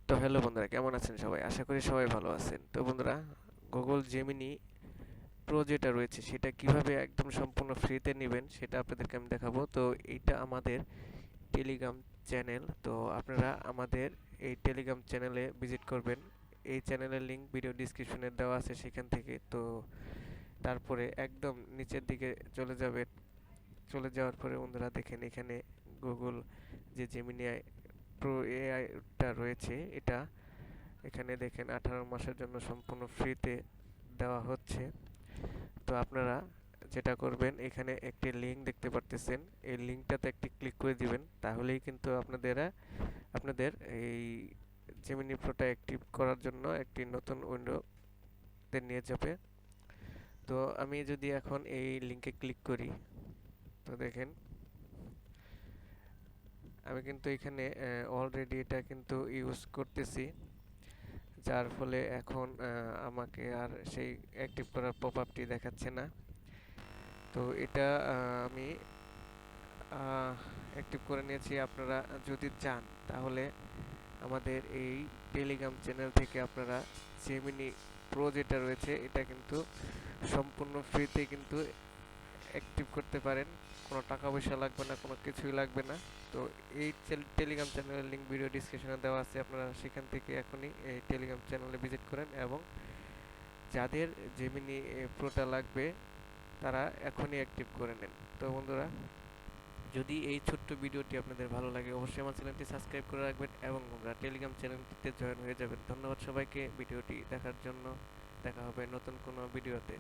তো হ্যালো বন্ধুরা, কেমন আছেন সবাই? আশা করি সবাই ভালো আছেন। তো বন্ধুরা, গুগল জেমিনি প্রো যেটা রয়েছে সেটা কিভাবে একদম সম্পূর্ণ ফ্রিতে নেবেন সেটা আপনাদেরকে আমি দেখাবো। তো এইটা আমাদের টেলিগ্রাম চ্যানেল। তো আপনারা আমাদের এই টেলিগ্রাম চ্যানেলে ভিজিট করবেন। এই চ্যানেলের লিংক ভিডিও ডিসক্রিপশনে দেওয়া আছে, সেখান থেকে। তো তারপরে একদম নিচের দিকে চলে যাবেন। চলে যাওয়ার পরে বন্ধুরা দেখেন এখানে গুগল যে জেমিনি প্রো এআইটা রয়েছে, এটা এখানে দেখেন 18 মাসের জন্য সম্পূর্ণ ফ্রিতে দেওয়া হচ্ছে। তো আপনারা যেটা করবেন, এখানে একটি লিঙ্ক দেখতে পারতেছেন, এই লিঙ্কটাতে একটি ক্লিক করে দিবেন, তাহলেই কিন্তু আপনাদের এই জেমিনি প্রোটা অ্যাক্টিভ করার জন্য একটি নতুন উইন্ডোতে নিয়ে যাবে। তো আমি যদি এখন এই লিঙ্কে ক্লিক করি, তো দেখেন আমি কিন্তু এখানে অলরেডি এটা কিন্তু ইউজ করতেছি, যার ফলে এখন আমাকে আর সেই অ্যাক্টিভ করার পপআপটি দেখাচ্ছে না। তো এটা আমি অ্যাক্টিভ করে নিয়েছি। আপনারা যদি চান তাহলে আমাদের এই টেলিগ্রাম চ্যানেল থেকে আপনারা জেমিনি প্রো যেটা রয়েছে এটা কিন্তু সম্পূর্ণ ফ্রিতে কিন্তু অ্যাক্টিভ করতে পারেন। কোনো টাকা পয়সা লাগবে না, কোনো কিছুই লাগবে না। তো এই টেলিগ্রাম চ্যানেলের লিঙ্ক ভিডিও ডিসক্রিপশনে দেওয়া আছে, আপনারা সেখান থেকে এখনই এই টেলিগ্রাম চ্যানেলে ভিজিট করেন এবং যাদের জেমিনি প্রোটা লাগবে তারা এখনই অ্যাক্টিভ করে নেন। তো বন্ধুরা, যদি এই ছোট্ট ভিডিওটি আপনাদের ভালো লাগে অবশ্যই আমার চ্যানেলটি সাবস্ক্রাইব করে রাখবেন এবং আমরা টেলিগ্রাম চ্যানেলটিতে জয়েন হয়ে যাবেন। ধন্যবাদ সবাইকে ভিডিওটি দেখার জন্য। দেখা হবে নতুন কোনো ভিডিওতে।